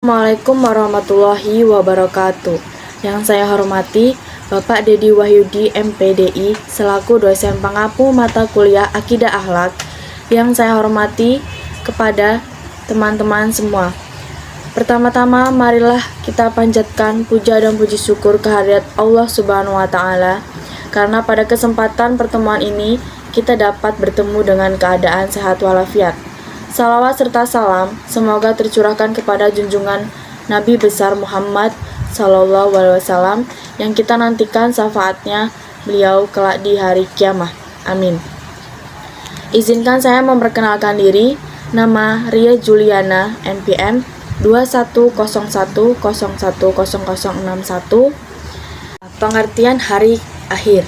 Assalamualaikum warahmatullahi wabarakatuh. Yang saya hormati Bapak Dedi Wahyudi MPDI selaku dosen pengampu mata kuliah Akidah Akhlak. Yang saya hormati kepada teman-teman semua. Pertama-tama marilah kita panjatkan puja dan puji syukur kehadirat Allah Subhanahu wa taala karena pada kesempatan pertemuan ini kita dapat bertemu dengan keadaan sehat walafiat. Salawat serta salam semoga tercurahkan kepada junjungan Nabi besar Muhammad Sallallahu Alaihi Wasallam yang kita nantikan syafaatnya beliau kelak di hari kiamah. Amin. Izinkan saya memperkenalkan diri. Nama Ria Juliana, NPM 2101010061. Pengertian hari akhir.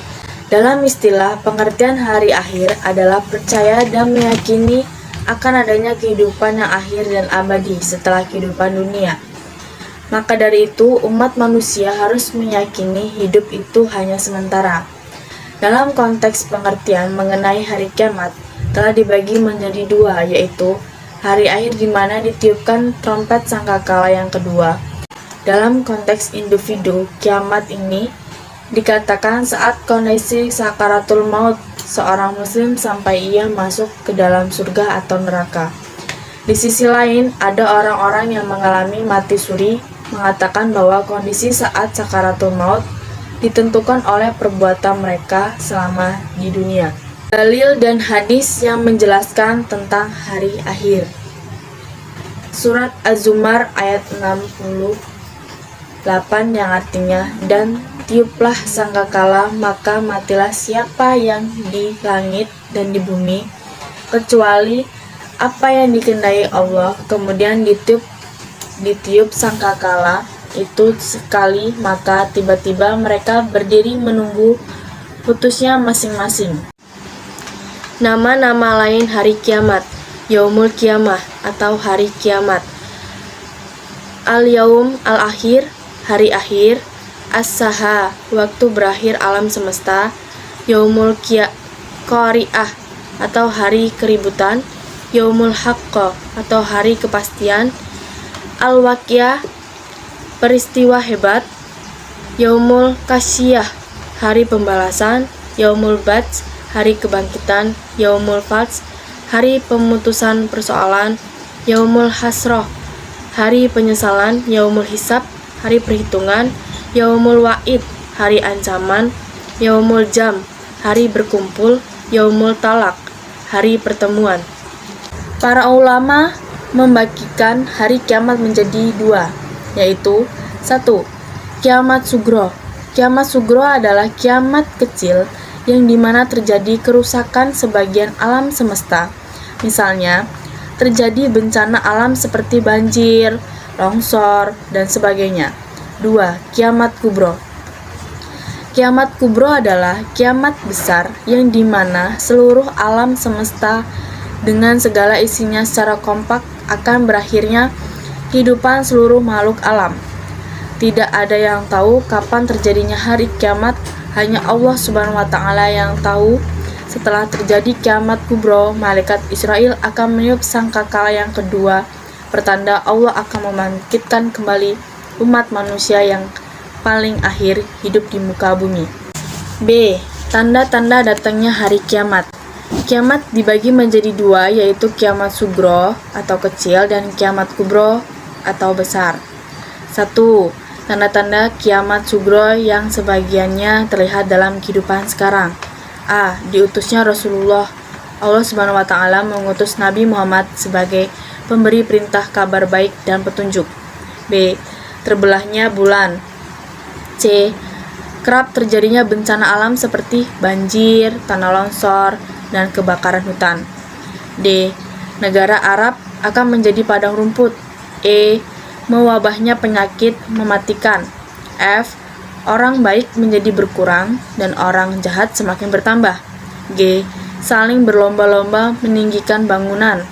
Dalam istilah, pengertian hari akhir adalah percaya dan meyakini akan adanya kehidupan yang akhir dan abadi setelah kehidupan dunia. Maka dari itu, umat manusia harus meyakini hidup itu hanya sementara. Dalam konteks pengertian mengenai hari kiamat, telah dibagi menjadi dua, yaitu hari akhir di mana ditiupkan trompet sangkakala yang kedua. Dalam konteks individu, kiamat ini dikatakan saat kondisi sakaratul maut seorang muslim sampai ia masuk ke dalam surga atau neraka. Di sisi lain, ada orang-orang yang mengalami mati suri mengatakan bahwa kondisi saat sakaratul maut ditentukan oleh perbuatan mereka selama di dunia. Dalil dan hadis yang menjelaskan tentang hari akhir. Surat Az-Zumar ayat 68 yang artinya, dan tiuplah sangkakala maka matilah siapa yang di langit dan di bumi kecuali apa yang dikehendaki Allah. Kemudian ditiup sangkakala itu sekali, maka tiba-tiba mereka berdiri menunggu putusnya masing-masing. Nama-nama lain hari kiamat: Yaumul Qiyamah atau hari kiamat, Al-Yaum Al-Akhir hari akhir, As-Saha waktu berakhir alam semesta, Yaumul Qari'ah atau hari keributan, Yaumul Haqqah atau hari kepastian, Al-Waqiah peristiwa hebat, Yaumul Qasyiyah hari pembalasan, Yaumul Bats hari kebangkitan, Yaumul Fats hari pemutusan persoalan, Yaumul Hasroh hari penyesalan, Yaumul Hisab hari perhitungan, Yaumul Wa'id hari ancaman, Yaumul Jam hari berkumpul, Yaumul Talak hari pertemuan. Para ulama membagikan hari kiamat menjadi dua, yaitu 1. Kiamat Sugro. Kiamat Sugro adalah kiamat kecil yang dimana terjadi kerusakan sebagian alam semesta. Misalnya, terjadi bencana alam seperti banjir, longsor, dan sebagainya. 2. Kiamat Kubro. Kiamat Kubro adalah kiamat besar yang dimana seluruh alam semesta dengan segala isinya secara kompak akan berakhirnya kehidupan seluruh makhluk alam. Tidak ada yang tahu kapan terjadinya hari kiamat, hanya Allah Subhanahu wa taala yang tahu. Setelah terjadi kiamat kubro, malaikat Israel akan meniup sangkakala yang kedua, pertanda Allah akan membangkitkan kembali umat manusia yang paling akhir hidup di muka bumi. B. Tanda-tanda datangnya hari kiamat. Kiamat dibagi menjadi dua, yaitu kiamat sugro atau kecil dan kiamat kubro atau besar. 1. Tanda-tanda kiamat sugro yang sebagiannya terlihat dalam kehidupan sekarang. A. Diutusnya Rasulullah. Allah Subhanahu wa taala mengutus Nabi Muhammad sebagai pemberi perintah kabar baik dan petunjuk. B. Terbelahnya bulan. C. Kerap terjadinya bencana alam seperti banjir, tanah longsor, dan kebakaran hutan. D. Negara Arab akan menjadi padang rumput. E. Mewabahnya penyakit mematikan. F. Orang baik menjadi berkurang dan orang jahat semakin bertambah. G. Saling berlomba-lomba meninggikan bangunan.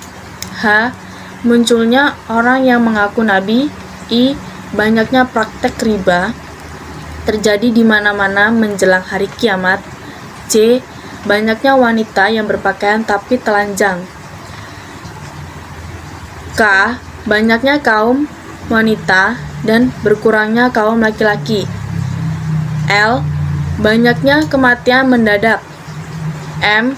H. Munculnya orang yang mengaku nabi. I. Banyaknya praktek riba terjadi di mana-mana menjelang hari kiamat. C. Banyaknya wanita yang berpakaian tapi telanjang. K. Banyaknya kaum wanita dan berkurangnya kaum laki-laki. L. Banyaknya kematian mendadak. M.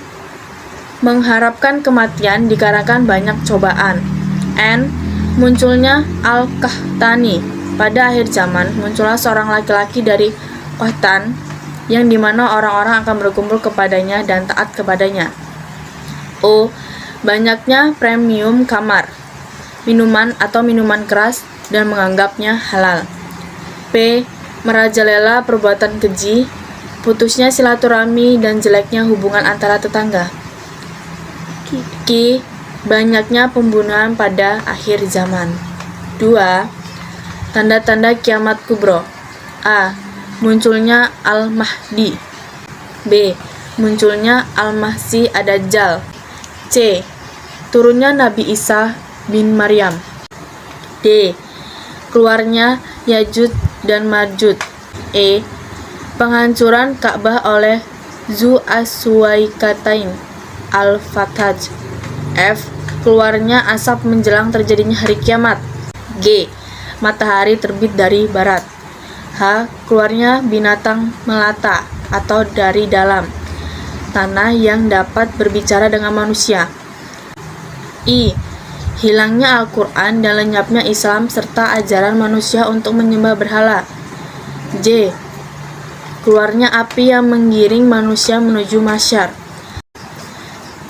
Mengharapkan kematian dikarenakan banyak cobaan. N. Munculnya Al-Qahtani. Pada akhir zaman, muncullah seorang laki-laki dari Qahtan, yang dimana orang-orang akan berkumpul kepadanya dan taat kepadanya. O. Banyaknya premium kamar, minuman atau minuman keras, dan menganggapnya halal. P. Merajalela perbuatan keji, putusnya silaturahmi, dan jeleknya hubungan antara tetangga. Q. Banyaknya pembunuhan pada akhir zaman. 2. Tanda-tanda kiamat kubro. A. Munculnya Al-Mahdi. B. Munculnya Al-Masih Ad-Dajjal. C. Turunnya Nabi Isa bin Maryam. D. Keluarnya Yajud dan Majud. E. Penghancuran Ka'bah oleh Zu As-Suwaikatain Al-Fataj. F. Keluarnya asap menjelang terjadinya hari kiamat. G. Matahari terbit dari barat. H. Keluarnya binatang melata atau dari dalam tanah yang dapat berbicara dengan manusia. I. Hilangnya Al-Quran dan lenyapnya Islam serta ajaran manusia untuk menyembah berhala. J. Keluarnya api yang menggiring manusia menuju masyar.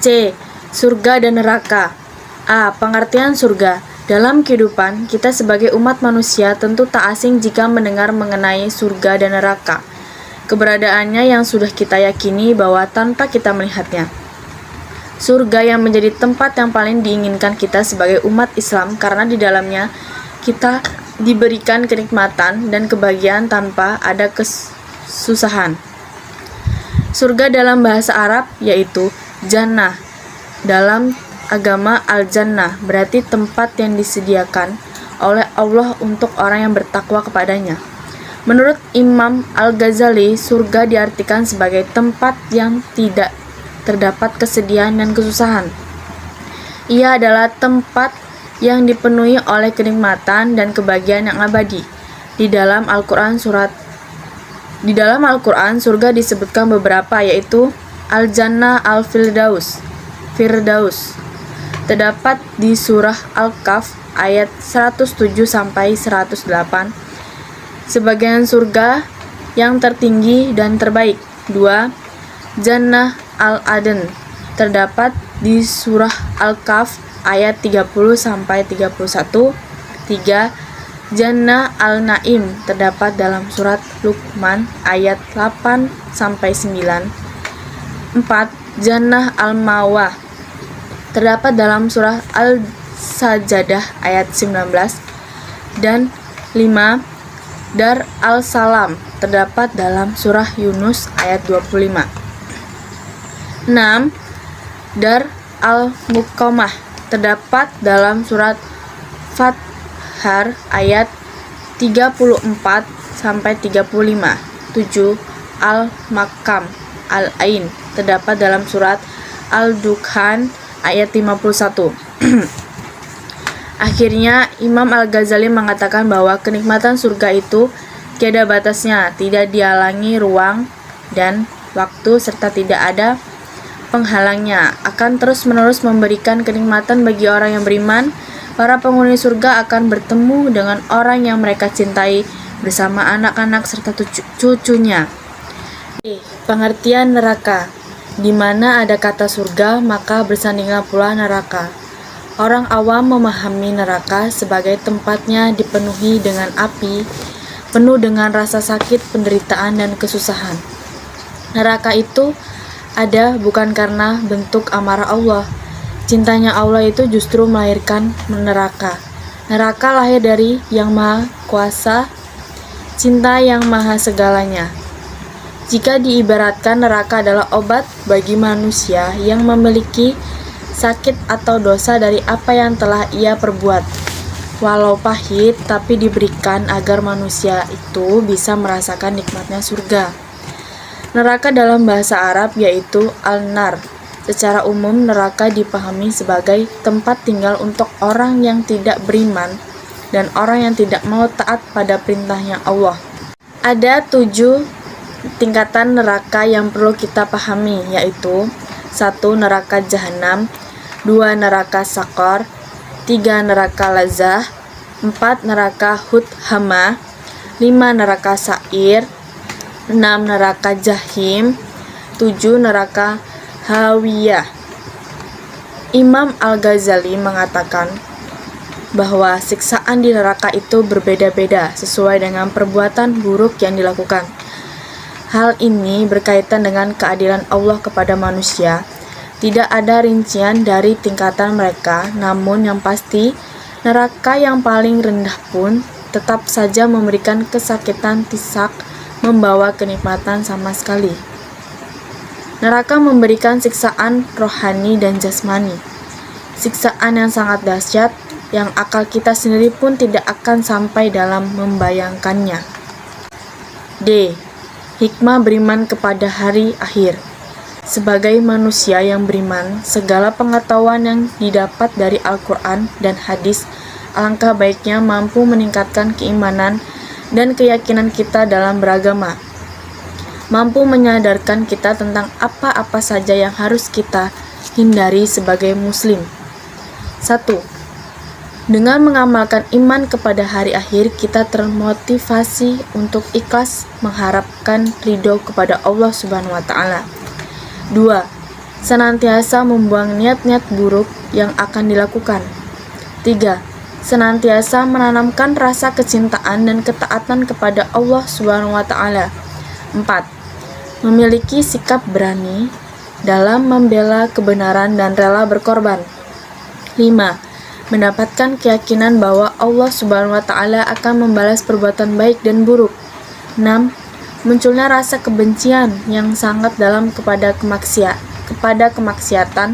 C. Surga dan neraka. A. Pengertian surga. Dalam kehidupan, kita sebagai umat manusia tentu tak asing jika mendengar mengenai surga dan neraka. Keberadaannya yang sudah kita yakini bahwa tanpa kita melihatnya. Surga yang menjadi tempat yang paling diinginkan kita sebagai umat Islam karena di dalamnya kita diberikan kenikmatan dan kebahagiaan tanpa ada kesusahan. Surga dalam bahasa Arab yaitu Jannah. Dalam agama Al-Jannah berarti tempat yang disediakan oleh Allah untuk orang yang bertakwa kepadanya. Menurut Imam Al-Ghazali, surga diartikan sebagai tempat yang tidak terdapat kesedihan dan kesusahan. Ia adalah tempat yang dipenuhi oleh kenikmatan dan kebahagiaan yang abadi. Di dalam Al-Quran surga disebutkan beberapa, yaitu Al-Jannah Al-Firdaus. Terdapat di surah Al-Kahf ayat 107 sampai 108. Sebagian surga yang tertinggi dan terbaik. 2. Jannah Al-Aden terdapat di surah Al-Kahf ayat 30 sampai 31. 3. Jannah Al-Naim terdapat dalam surat Luqman ayat 8 sampai 9. 4. Jannah Al-Mawah terdapat dalam surah Al-Sajadah ayat 19. Dan 5. Dar Al-Salam terdapat dalam surah Yunus ayat 25. 6. Dar Al-Muqamah terdapat dalam surat Fathar ayat 34 sampai 35. 7. Al-Makam Al-Ain terdapat dalam surat Al-Dukhan ayat 51. Akhirnya Imam Al-Ghazali mengatakan bahwa kenikmatan surga itu tiada batasnya, tidak dihalangi ruang dan waktu serta tidak ada penghalangnya, akan terus-menerus memberikan kenikmatan bagi orang yang beriman. Para penghuni surga akan bertemu dengan orang yang mereka cintai bersama anak-anak serta cucunya. Pengertian neraka. Di mana ada kata surga, maka bersandinglah pula neraka. Orang awam memahami neraka sebagai tempatnya dipenuhi dengan api, penuh dengan rasa sakit, penderitaan, dan kesusahan. Neraka itu ada bukan karena bentuk amarah Allah. Cintanya Allah itu justru melahirkan neraka. Neraka lahir dari Yang Maha Kuasa, cinta yang maha segalanya. Jika diibaratkan, neraka adalah obat bagi manusia yang memiliki sakit atau dosa dari apa yang telah ia perbuat. Walau pahit, tapi diberikan agar manusia itu bisa merasakan nikmatnya surga. Neraka dalam bahasa Arab yaitu Al-Nar. Secara umum, neraka dipahami sebagai tempat tinggal untuk orang yang tidak beriman dan orang yang tidak mau taat pada perintahnya Allah. Ada 7 tingkatan neraka yang perlu kita pahami, yaitu 1. Neraka jahanam, 2. Neraka sakor, 3. Neraka lazah, 4. Neraka hut-hama, 5. Neraka sa'ir, 6. Neraka jahim, 7. Neraka hawiyah. Imam Al-Ghazali mengatakan bahwa siksaan di neraka itu berbeda-beda sesuai dengan perbuatan buruk yang dilakukan. Hal ini berkaitan dengan keadilan Allah kepada manusia. Tidak ada rincian dari tingkatan mereka, namun yang pasti neraka yang paling rendah pun tetap saja memberikan kesakitan tisak membawa kenikmatan sama sekali. Neraka memberikan siksaan rohani dan jasmani. Siksaan yang sangat dahsyat yang akal kita sendiri pun tidak akan sampai dalam membayangkannya. D. Hikmah beriman kepada hari akhir. Sebagai manusia yang beriman, segala pengetahuan yang didapat dari Al-Quran dan hadis alangkah baiknya mampu meningkatkan keimanan dan keyakinan kita dalam beragama. Mampu menyadarkan kita tentang apa-apa saja yang harus kita hindari sebagai muslim. 1. Dengan mengamalkan iman kepada hari akhir, kita termotivasi untuk ikhlas mengharapkan ridho kepada Allah Subhanahu wa Ta'ala. 2. Senantiasa membuang niat-niat buruk yang akan dilakukan. 3. Senantiasa menanamkan rasa kecintaan dan ketaatan kepada Allah Subhanahu wa Ta'ala. 4. Memiliki sikap berani dalam membela kebenaran dan rela berkorban. 5. Mendapatkan keyakinan bahwa Allah Subhanahu wa Ta'ala akan membalas perbuatan baik dan buruk. 6. Munculnya rasa kebencian yang sangat dalam kepada kemaksiatan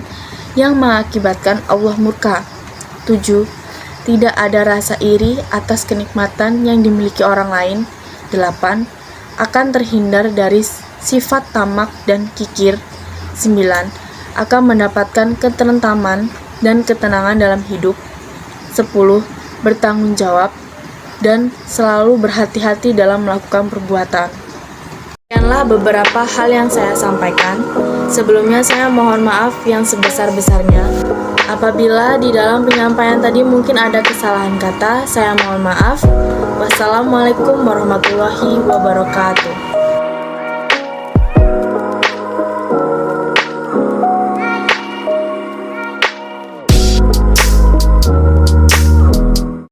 yang mengakibatkan Allah murka. 7. Tidak ada rasa iri atas kenikmatan yang dimiliki orang lain. 8. Akan terhindar dari sifat tamak dan kikir. 9. Akan mendapatkan ketentaman dan ketenangan dalam hidup. 10. Bertanggung jawab dan selalu berhati-hati dalam melakukan perbuatan. Sekianlah beberapa hal yang saya sampaikan. Sebelumnya saya mohon maaf yang sebesar-besarnya. Apabila di dalam penyampaian tadi mungkin ada kesalahan kata, saya mohon maaf. Wassalamualaikum warahmatullahi wabarakatuh.